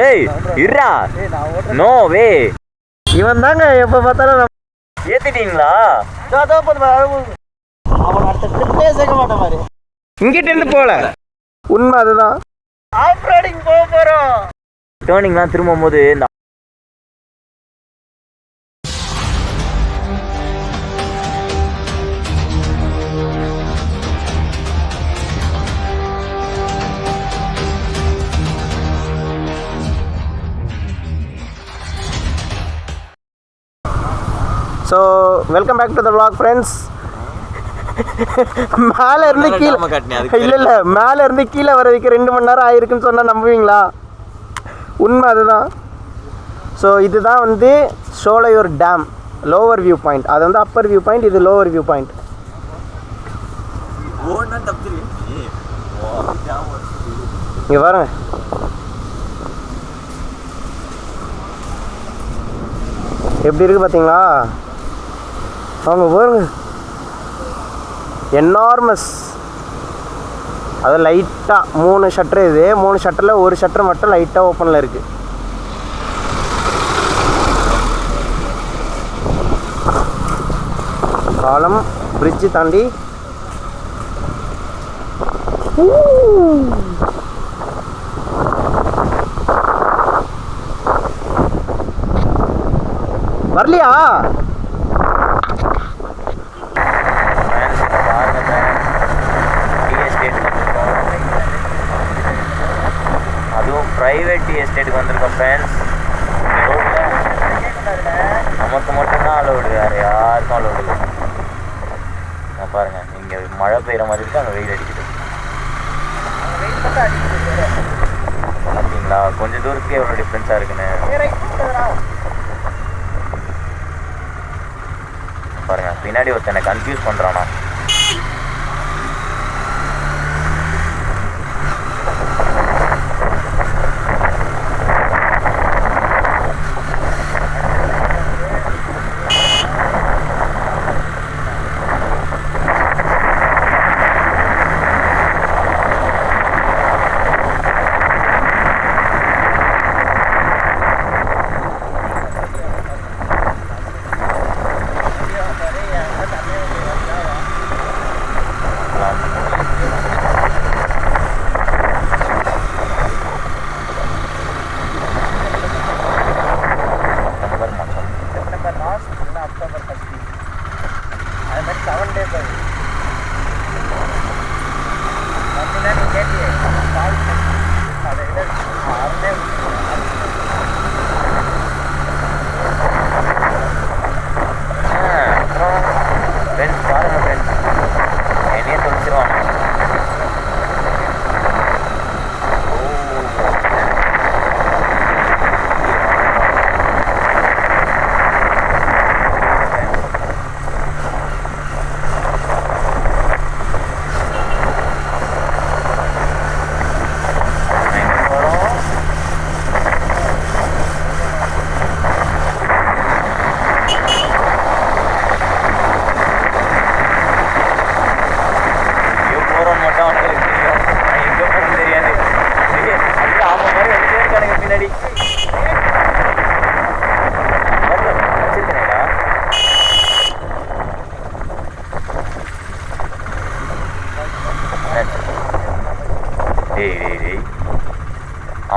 ஏய் இருடா. No way. இவன் தாங்க எப்போ பார்த்தாலும் ஏத்திட்டீங்களா? அவன் அடுத்த ட்ரிப்பே சேர்க்க மாட்டேன் மாதிரி. இங்கிட்ட இருந்து போல. உண்மை அதுதான். ஆஃப் ரோடிங் போக போகிறோம். டேர்னிங்லாம் திரும்பும் போது இந்த so welcome back to the vlog friends. மேலே இருந்து கீழே இல்லை மேலே இருந்து கீழே வர்றதுக்கு 2 மணி நேரம் ஆயிருக்குன்னு சொன்னால் நம்புவீங்களா? உண்மை அதுதான். ஸோ இதுதான் வந்து Solaiyur dam lower view point. அது வந்து அப்பர் வியூ பாயிண்ட், இது லோவர் வியூ பாயிண்ட். இங்கே பாருங்க, எப்படி இருக்குது பார்த்தீங்களா? அவங்க பாருங்க, என்னார்மஸ். அது லைட்டாக 3 ஷட்டர், இது 3 ஷட்டரில் 1 ஷட்டர் மட்டும் லைட்டாக ஓப்பனில் இருக்குது. பாலம் பிரிட்ஜு தாண்டி வரலையா? அதுவும் ப்ரைவேட் டீ எஸ்டேட்டுக்கு வந்திருக்கோம் ஃப்ரெண்ட்ஸ். நமக்கு மட்டும்தான் அலோடு, வேறு யாருக்கும் அலோடு இல்லை. நான் பாருங்கள், இங்கே மழை பெய்கிற மாதிரி இருக்குது, அங்கே வெயில் அடிக்குது. அப்படிங்களா? கொஞ்சம் தூரத்துக்கு எவ்வளோ டிஃப்ரென்ஸாக இருக்குன்னு பாருங்க. பின்னாடி ஒருத்தனை கன்ஃபியூஸ் பண்ணுறானா.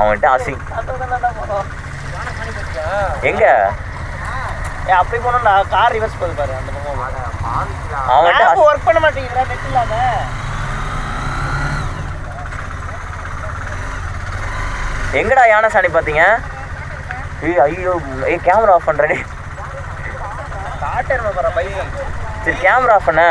அவன்கிட்ட அசிங் எங்க அப்படி போனோம்னா கார் ரிவர்ஸ் போகுது பாரு. அந்த பக்கம் அவன்கிட்ட ஒர்க் பண்ண மாட்டேங்கிறா, நெட் இல்லாம. எங்கடா யானை சாணி பார்த்தீங்க? ஐயோ, கேமரா ஆஃப் பண்ணுறேன். சரி கேமரா ஆஃப் பண்ண.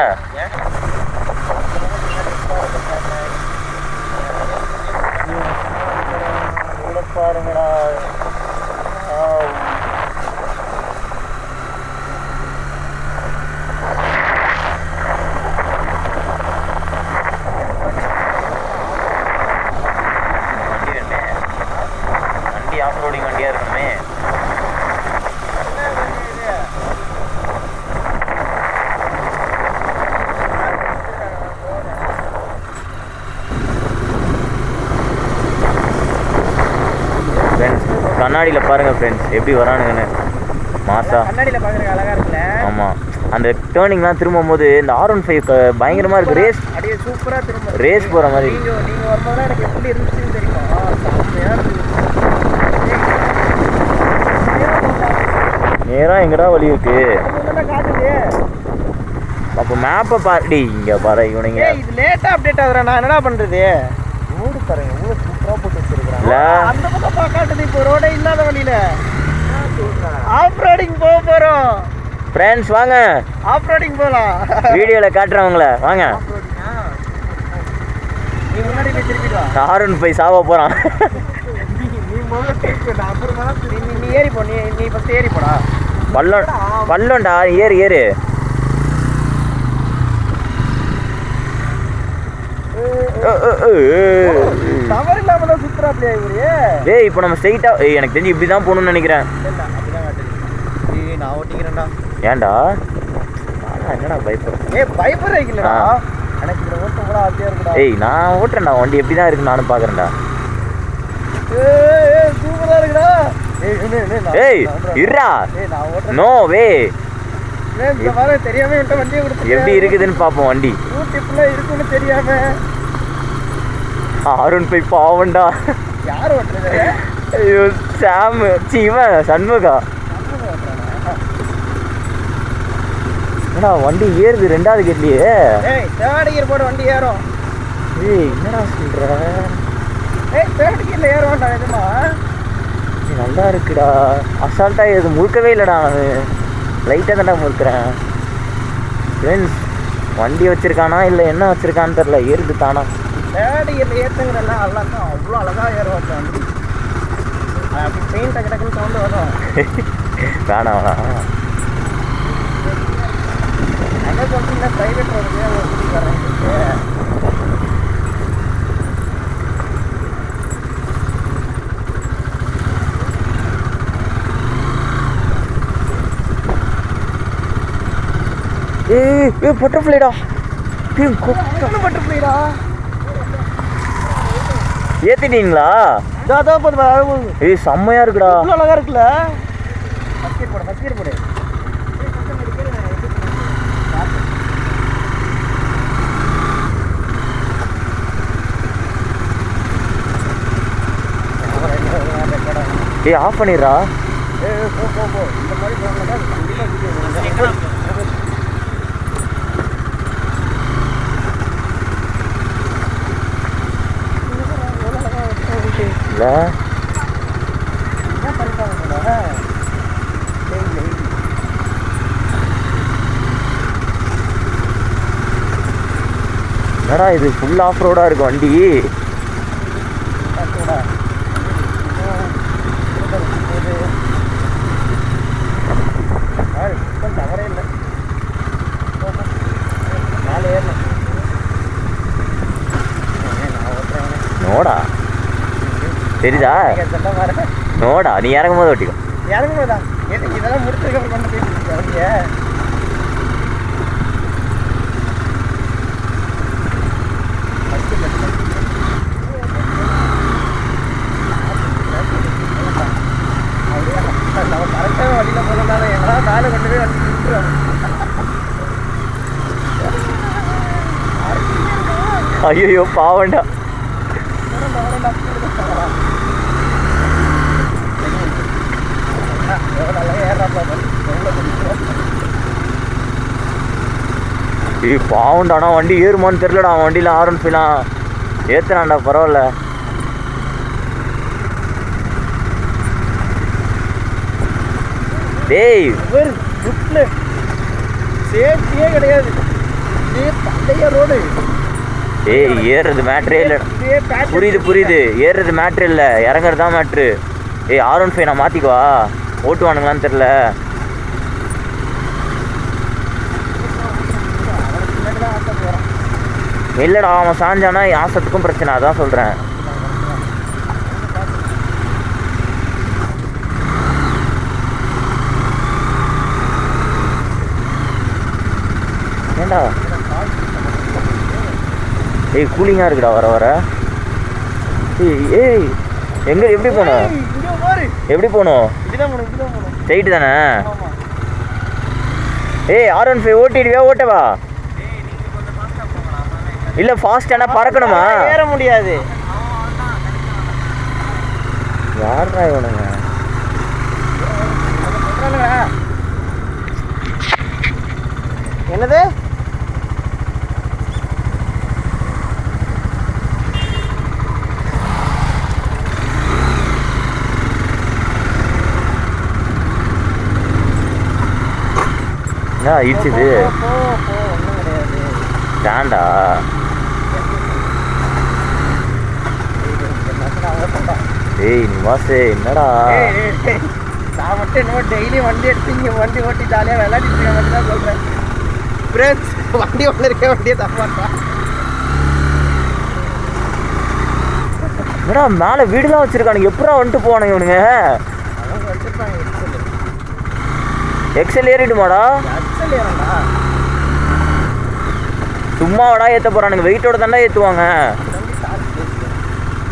பாருங்கடா, வண்டி ஆஃப் ரோடிங் வண்டியாக இருக்குமே. கண்ணாடியில் பாருங்கள் ஃப்ரெண்ட்ஸ் எப்படி வரானுங்கன்னு மாசா. கண்ணாடியில் பார்க்குறதுக்கு அழகாக இருக்குல்ல. ஆமாம், அந்த டேர்னிங்லாம் திரும்பும் போது இந்த R15 பயங்கரமாக இருக்குது. ரேஸ் அப்படியே சூப்பராக திரும்ப ரேஸ் போகிற மாதிரி. நீங்கள் வரும்போது எனக்கு எப்படி இருந்துச்சுன்னு தெரியுமா? செம்மையாக இருந்துச்சு. நேராக எங்கடா வழி இருக்கு? காட்டுது. அப்போ மேப்பை பாருடி. இங்கே பாரு இவனுங்க. இது லேட்டாக அப்டேட் ஆகுறேன். நான் என்னடா பண்ணுறது? ரோடு பாருங்க எவ்வளோ சூப்பராக போட்டு வச்சிருக்கிறேன். அந்த பக்கம் காட்டுது. இப்போ ரோடே இல்லாத வழியில் ஆஃப் ரோடிங் போக போகிறோம். ஃப்ரெண்ட்ஸ் வாங்க, ஆஃப் ரோடிங் போகலாம். வீடியோவில் காட்டுறவங்கள வாங்க. நீ முன்னாடி போய் திருப்பிடுவா. R15 சாவ போகிறான். நீ ஏறி போ. நீ ஃபஸ்ட்டு ஏறி போடா. பள்ளம்டா, ஏறு ஏறு. தவறு இல்லாம தான் சுத்துறாப்லையா இவரு? ஏய் இப்போ நம்ம ஸ்ட்ரைட்டா எனக்கு தெரிஞ்சு இப்படி தான் போகணும்னு நினைக்கிறேன். அப்படிதான் காட்டுது. நான் ஓட்டிக்கிறேன்டா. ஏன்டா என்னடா பயப்படுறேன்? பயப்படுற இல்லடா, எனக்கு இதில் ஓட்ட கூட ஆசையா இருக்குடா. நான் ஓட்டுறேன்டா வண்டி. எப்படி தான் இருக்குன்னு நானும் பார்க்குறேன்டா. சூப்பரா இருக்குடா. இருடா. No way. தெரியாம வண்டியை கொடுத்து எப்படி இருக்குதுன்னு பார்ப்போம். வண்டி இருக்குன்னு தெரியாம R15 பாவண்டா. யார் ஓட்டுறது? ஐயோ சாம் இவன் சண்முகா. என்னடா வண்டி ஏறுது ரெண்டாவது கேட்லையே. தேர்ட் கியர் போட வண்டி ஏறும். என்னடா சொல்ற? தேர்ட் கியர்ல ஏறுவான்டா. எதுமா நல்லா இருக்குடா. அசால்ட்டா இது முழுக்கவே இல்லைடா. நான் லைட்டாக தான்டா முறுக்கிறேன். ஃப்ரெண்ட்ஸ் வண்டி வச்சுருக்கானா இல்லை என்ன வச்சுருக்கான்னு தெரில. ஏறுது தானா. தேர்ட் கியர்ல ஏற்றுங்கிறலாம் அழகா அவ்வளோ அழகாக ஏறுவாங்க வண்டி. அப்படி பெயிண்ட் டக்கு டக்குன்னு சவுண்டு வரும். வேணாம் வேணாம். என்ன சொல்றீங்கன்னா ப்ரைவேட் ரோடுக்கு கூட்டிகிட்டு வரேன். பட்டர்ஃப்ளைடா. பட்டர்ஃப்ளைடா ஏத்திட்டீங்களா? செம்மையா இருக்குடா. அழகா இருக்குல்ல. ஃபர்ஸ்ட் போடு. ஆஃப் பண்ணிடுறா. போ. இந்த மாதிரி இல்லை என்னடா இது ஃபுல் ஆஃப் ரோடாக இருக்கு வண்டி. தவறே இல்லை. மேலே ஏறணும். நோடா தெரியுதா? நோடா நீ இறங்கும் போது ஓட்டிக்கோ. இறங்கும் போதா? இதெல்லாம் முடிச்சதுக்கப்புறம் கொண்டு போயிட்டு வண்டிய. நம்ம கரெக்டாக வண்டியில் போகிறதுனால எங்களா மேலே கொண்டு போய் வண்டி நின்றுறோம். ஐயோ பாவண்டா. பாவண்டானா வண்டி ஏறுமான்னு தெரியலடா. வண்டியில் R15 ஏத்துறான்டா. பரவாயில்ல. டேய் சேஃப்டியே கிடையாது. பழைய ரோடு. ஏறுறது மேட்ரே இல்லை. புரியுது. ஏறுறது மேட்ரு இல்லை, இறங்குறது தான் மேட்ரு. R15 நான் மாற்றிக்குவா. ஓட்டுவானுங்களான்னு தெரில. இல்லைடா அவன் சாஞ்சானா ஆசத்துக்கும் பிரச்சனை. அதான் சொல்கிறேன். ஏண்டா கூலிங்காக இருக்குடா வர வர. எங்கே எப்படி போன? எப்படி போகணும்? இதுதான் போகணும். ஸ்ட்ரைட்டு தானே? ஏய் R15 ஓட்டிடுவியா ஓட்டவா? இல்லை ஃபாஸ்டானா பறக்கணுமா? ஏற முடியாது. யாரா இவனுங்க? என்னது? என்ன இடிச்சுது? ஸ்டாண்டா? ஏய் நீ மாசு என்னடா? நான் மட்டும் என்னமோ டெய்லி வண்டி எடுத்து இங்கே வண்டி ஓட்டி ஜாலியாக விளையாடிட்டு இருக்க மட்டும் தான் சொல்கிறேன். ஃப்ரெண்ட்ஸ் வண்டி ஒன்று இருக்க வண்டியை தப்பாட்டா. என்னடா மேலே வீடுலாம் வச்சிருக்கானுங்க, எப்படா வந்துட்டு போவானுங்க இவனுங்க? அவங்க வச்சுருப்பாங்க எக்ஸல் ஏறிடுமாடா? எக்ஸல் ஏறண்டா. சும்மாவடா ஏற்ற போகிறானுங்க, வெயிட்டோட தாண்டா ஏற்றுவாங்க.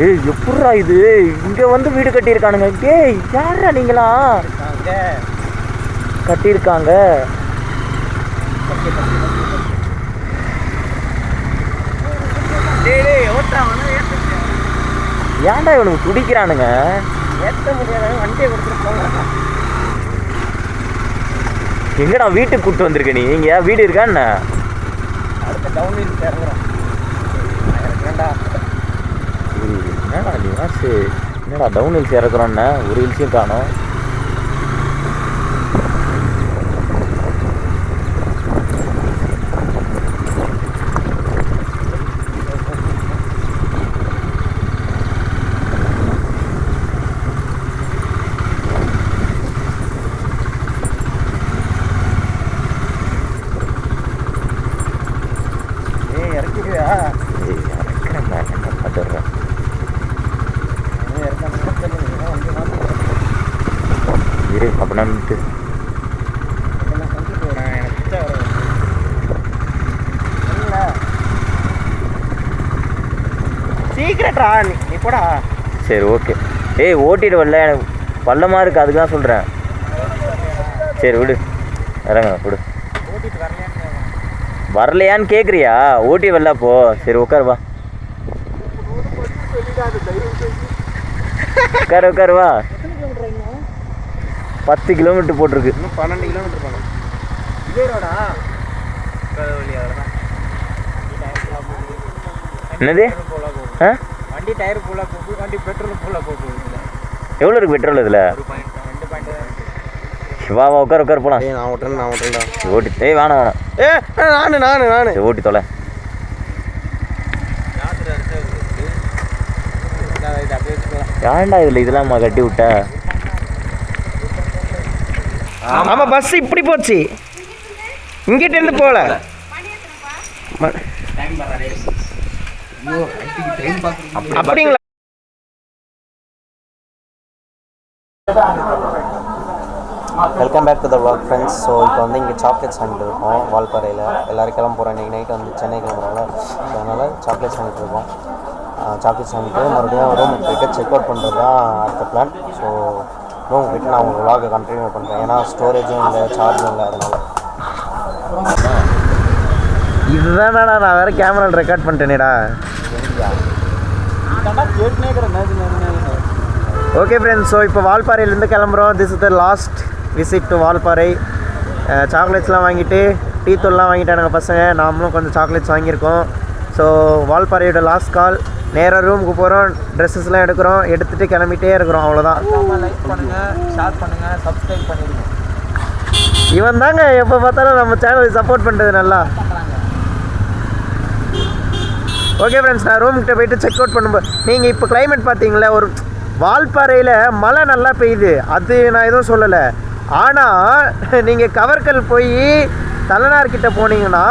ஏய் எப்பட்றா இது இங்கே வந்து வீடு கட்டியிருக்கானுங்க? ஏய் யாரா நீங்களாம்? கட்டியிருக்காங்க. ஏன்டா இவனுக்கு துடிக்கிறானுங்க? ஏற்ற முடியாத வண்டியை கொடுத்துருப்பாங்க. எங்கடா வீட்டுக்கு கூப்பிட்டு வந்திருக்க நீ? இங்கே வீடு இருக்கா என்ன? அடுத்த டவுனில் இறங்குறோம். வேண்டா என்னடா நீ மாசு, என்னடா டவுன் ஹில்ஸ் இறக்குறோன்னு ஒரு ஹில்ஸையும் காணோம். இறக்கிடுவியா? இறக்குறேன் என்ன பார்த்துடுறேன். இரு அப்படின்னா நின்று சீக்கிரட்ரா நீ போடா. சரி ஓகே. ஏய் ஓட்டிட்டு வரல, எனக்கு பள்ளமாக இருக்குது அதுக்கு தான் சொல்கிறேன். சரி விடு, இறங்க விடு. ஓட்டிட்டு வரலையான்னு கேட்குறியா? ஓட்டி வரல போ. சரி உட்காருவா, உட்காருவா. 10 கிலோமீட்டர் போட்டிருக்கு. இன்னும் 12 கிலோமீட்டர் போகணும். இதே ரோடா? என்னது? ஆ வண்டி டயர் ஃபுல்லாக போகுது, வண்டி பெட்ரோல் ஃபுல்லாக போகுது. எவ்வளோ இருக்குது பெட்ரோல் இதில்? 2.2. வா உட்கார் போகலாம். நான் ஓட்டுறேன்டா. ஓட்டி வேணாம் நான் சரி ஓட்டி தொலை. ஏன்டா இதில் இதெல்லாம் கட்டி விட்ட? ஆமாம் பஸ் இப்படி போச்சு, இங்கிட்ட இருந்து போகல. அப்படிங்களா? Welcome back to the vlog friends. So இப்போ வந்து இங்கே சாக்லேட்ஸ் வாங்கிட்டு இருக்கோம் வால்பாறையில். எல்லோரும் கிளம்புறோம். இன்றைக்கி நைட்டு வந்து சென்னை கிளம்புறாங்க. ஸோ அதனால் சாக்லேட்ஸ் வாங்கிட்டு இருக்கோம். சாக்லேட்ஸ் வாங்கிட்டு மறுபடியும் ரூமுக்கு போய்ட்டு செக் அவுட் பண்ணுறது தான் அடுத்த பிளான். ஸோ ரூமுக்கு போய்ட்டு நான் உங்கள் vlog கண்டினியூ பண்ணுறேன். ஏன்னா ஸ்டோரேஜும் இல்லை, சார்ஜும் இல்லை, அதனால். இதுதான்டா நான் வேறு கேமராவில் ரெக்கார்ட் பண்ணிட்டேனேடா. ஓகே ஃப்ரெண்ட்ஸ், ஸோ இப்போ வால்பாறையிலேருந்து கிளம்புறோம். This is the last visit to Valparai. சாக்லேட்ஸ்லாம் வாங்கிட்டு டீ தூள்லாம் வாங்கிட்டானுங்க பசங்க. நாமளும் கொஞ்சம் சாக்லேட்ஸ் வாங்கியிருக்கோம். ஸோ வால்பாறையோட லாஸ்ட் கால். நேராக ரூமுக்கு போகிறோம், ட்ரெஸ்ஸஸ்லாம் எடுக்கிறோம், எடுத்துகிட்டு கிளம்பிட்டே இருக்கிறோம். அவ்வளோதான். லைக் பண்ணுங்கள், ஷேர் பண்ணுங்கள், சப்ஸ்கிரைப் பண்ணிடுங்க. இவன் தாங்க எப்போ பார்த்தாலும் நம்ம சேனலை சப்போர்ட் பண்ணுறது நல்லா. ஓகே ஃப்ரெண்ட்ஸ், நான் ரூம்கிட்ட போய்ட்டு செக் அவுட் பண்ணும்போது நீங்கள் இப்போ கிளைமேட் பார்த்தீங்களா, ஒரு வால்பாறையில் மழை நல்லா பெய்யுது, அது நான் எதுவும் சொல்லலை. ஆனால் நீங்கள் கவர்கல் போய் தலைநார்கிட்ட போனீங்கன்னா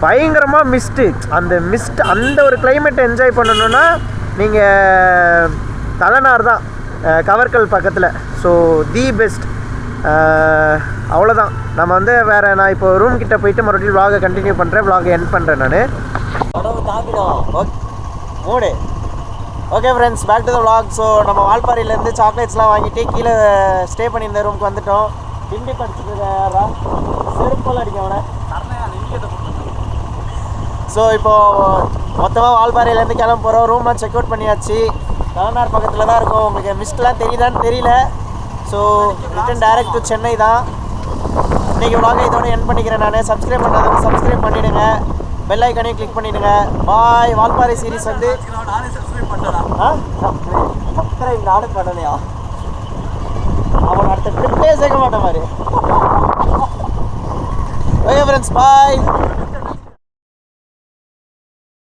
பயங்கரமாக மிஸ்ட்டு. அந்த ஒரு கிளைமேட்டை என்ஜாய் பண்ணணுன்னா நீங்கள் தலைநார் தான், கவர்கல் பக்கத்தில். So the best. அவ்வளோதான். நம்ம வந்து வேறு, நான் இப்போ ரூம் கிட்ட போயிட்டு மறுபடியும் vlog கண்டினியூ பண்ணுறேன். vlog எண்ட் பண்ணுறேன் நான். மூடு okay friends, back to the vlog. So நம்ம வால்பாறையிலேருந்து சாக்லேட்ஸ்லாம் வாங்கிட்டு கீழே ஸ்டே பண்ணியிருந்த ரூமுக்கு வந்துட்டோம். ஹிந்தி படிச்சுட்டு யாரா செருப்பெல்லாம் அடிக்க அவனை. ஸோ இப்போது மொத்தமாக வால்பாறையிலேருந்து கிளம்ப போகிறோம். ரூம்லாம் செக் அவுட் பண்ணியாச்சு. தலைநாடு பக்கத்தில் தான் இருக்கும். உங்களுக்கு மிஸ்ட்லாம் தெரியுதான்னு தெரியல. So return direct to Chennai தான். இன்றைக்கி vlog இதோட என் பண்ணிக்கிறேன். நான் சப்ஸ்கிரைப் பண்ணாதவங்க சப்ஸ்கிரைப் பண்ணிவிடுங்க. பெல் ஐக்கானையும் கிளிக் பண்ணிவிடுங்க. பாய். வால்பாறை சீரிஸ் வந்து சப்ஸ்கிரைப் நானும் பண்ணலையா? அவன் அடுத்த ட்ரிப்லேயே சேர்க்க மாட்டேன் மாதிரி. ஓகே ஃப்ரெண்ட்ஸ், பாய்.